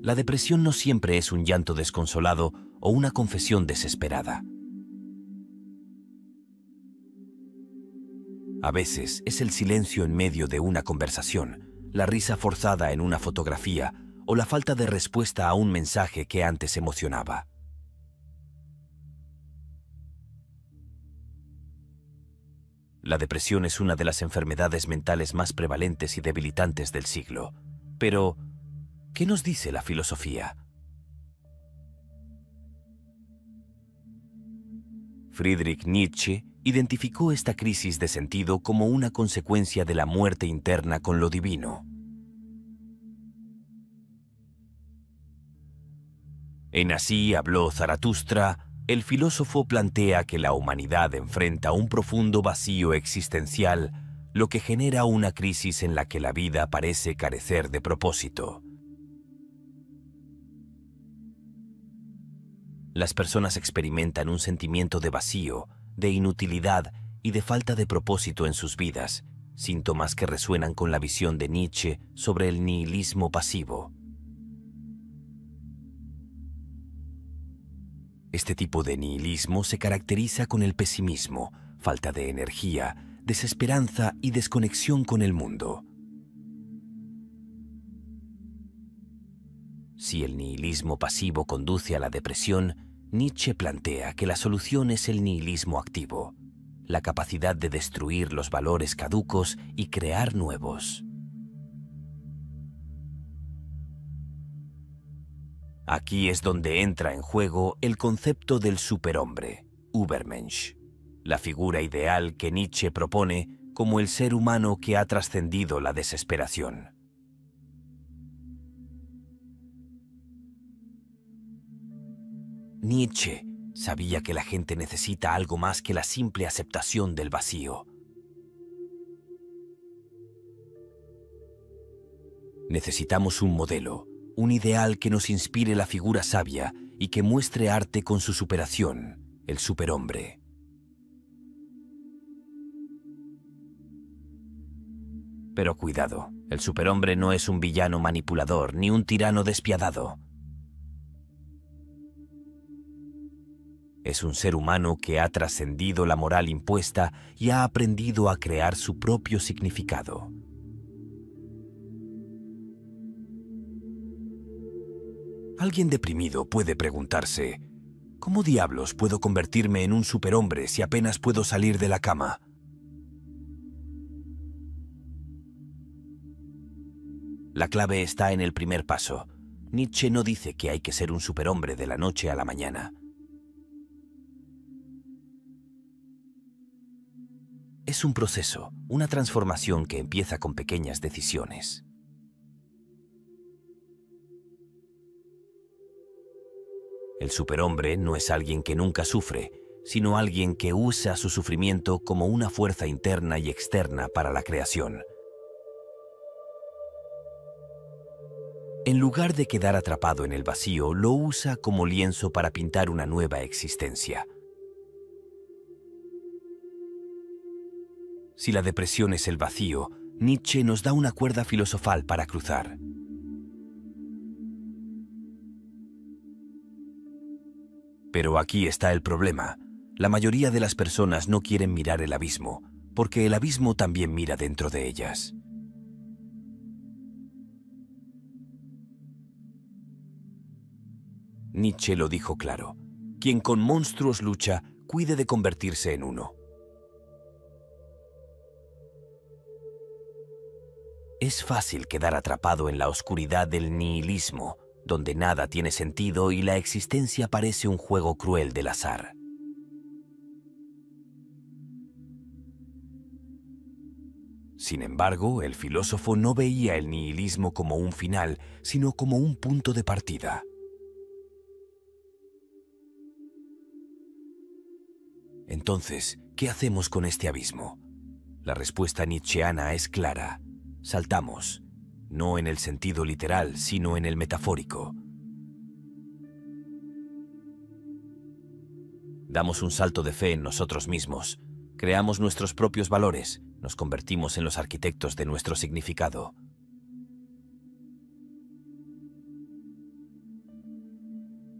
La depresión no siempre es un llanto desconsolado o una confesión desesperada. A veces es el silencio en medio de una conversación, la risa forzada en una fotografía o la falta de respuesta a un mensaje que antes emocionaba. La depresión es una de las enfermedades mentales más prevalentes y debilitantes del siglo. Pero, ¿qué nos dice la filosofía? Friedrich Nietzsche identificó esta crisis de sentido como una consecuencia de la muerte interna con lo divino. En Así habló Zaratustra, el filósofo plantea que la humanidad enfrenta un profundo vacío existencial, lo que genera una crisis en la que la vida parece carecer de propósito. Las personas experimentan un sentimiento de vacío, de inutilidad y de falta de propósito en sus vidas, síntomas que resuenan con la visión de Nietzsche sobre el nihilismo pasivo. Este tipo de nihilismo se caracteriza con el pesimismo, falta de energía, desesperanza y desconexión con el mundo. Si el nihilismo pasivo conduce a la depresión, Nietzsche plantea que la solución es el nihilismo activo, la capacidad de destruir los valores caducos y crear nuevos. Aquí es donde entra en juego el concepto del superhombre, Übermensch, la figura ideal que Nietzsche propone como el ser humano que ha trascendido la desesperación. Nietzsche sabía que la gente necesita algo más que la simple aceptación del vacío. Necesitamos un modelo, un ideal que nos inspire la figura sabia y que muestre arte con su superación, el superhombre. Pero cuidado, el superhombre no es un villano manipulador ni un tirano despiadado. Es un ser humano que ha trascendido la moral impuesta y ha aprendido a crear su propio significado. Alguien deprimido puede preguntarse, ¿cómo diablos puedo convertirme en un superhombre si apenas puedo salir de la cama? La clave está en el primer paso. Nietzsche no dice que hay que ser un superhombre de la noche a la mañana. Es un proceso, una transformación que empieza con pequeñas decisiones. El superhombre no es alguien que nunca sufre, sino alguien que usa su sufrimiento como una fuerza interna y externa para la creación. En lugar de quedar atrapado en el vacío, lo usa como lienzo para pintar una nueva existencia. Si la depresión es el vacío, Nietzsche nos da una cuerda filosofal para cruzar. Pero aquí está el problema. La mayoría de las personas no quieren mirar el abismo, porque el abismo también mira dentro de ellas. Nietzsche lo dijo claro: quien con monstruos lucha, cuide de convertirse en uno. Es fácil quedar atrapado en la oscuridad del nihilismo, donde nada tiene sentido y la existencia parece un juego cruel del azar. Sin embargo, el filósofo no veía el nihilismo como un final, sino como un punto de partida. Entonces, ¿qué hacemos con este abismo? La respuesta nietzscheana es clara. Saltamos, no en el sentido literal, sino en el metafórico. Damos un salto de fe en nosotros mismos, creamos nuestros propios valores, nos convertimos en los arquitectos de nuestro significado.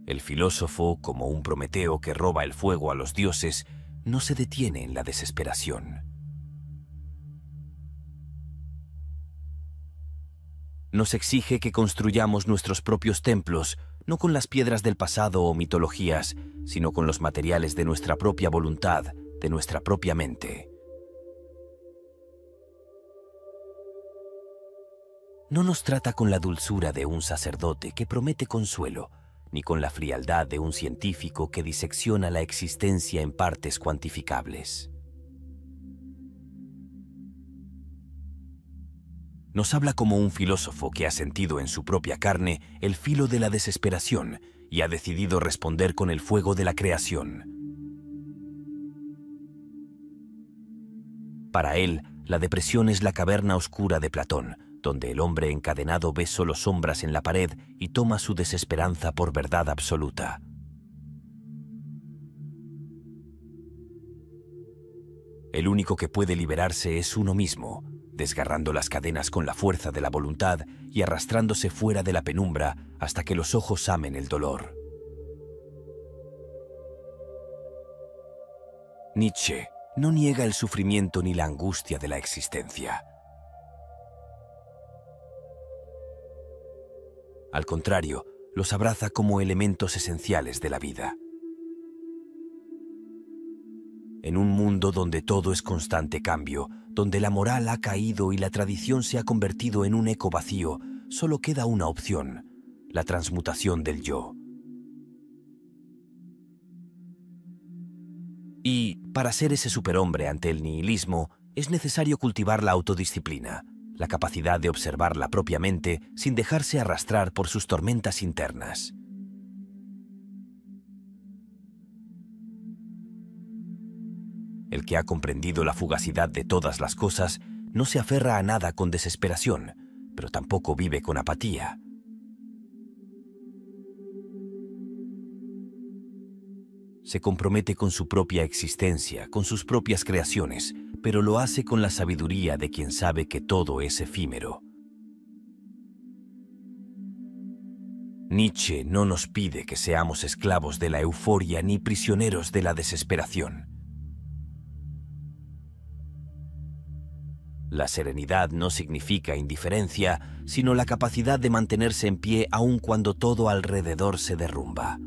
El filósofo, como un Prometeo que roba el fuego a los dioses, no se detiene en la desesperación. Nos exige que construyamos nuestros propios templos, no con las piedras del pasado o mitologías, sino con los materiales de nuestra propia voluntad, de nuestra propia mente. No nos trata con la dulzura de un sacerdote que promete consuelo, ni con la frialdad de un científico que disecciona la existencia en partes cuantificables. Nos habla como un filósofo que ha sentido en su propia carne el filo de la desesperación y ha decidido responder con el fuego de la creación. Para él, la depresión es la caverna oscura de Platón, donde el hombre encadenado ve solo sombras en la pared y toma su desesperanza por verdad absoluta. El único que puede liberarse es uno mismo, desgarrando las cadenas con la fuerza de la voluntad y arrastrándose fuera de la penumbra hasta que los ojos amen el dolor. Nietzsche no niega el sufrimiento ni la angustia de la existencia. Al contrario, los abraza como elementos esenciales de la vida. En un mundo donde todo es constante cambio, donde la moral ha caído y la tradición se ha convertido en un eco vacío, solo queda una opción: la transmutación del yo. Y, para ser ese superhombre ante el nihilismo, es necesario cultivar la autodisciplina, la capacidad de observar la propia mente sin dejarse arrastrar por sus tormentas internas. El que ha comprendido la fugacidad de todas las cosas no se aferra a nada con desesperación, pero tampoco vive con apatía. Se compromete con su propia existencia, con sus propias creaciones, pero lo hace con la sabiduría de quien sabe que todo es efímero. Nietzsche no nos pide que seamos esclavos de la euforia ni prisioneros de la desesperación. La serenidad no significa indiferencia, sino la capacidad de mantenerse en pie aun cuando todo alrededor se derrumba.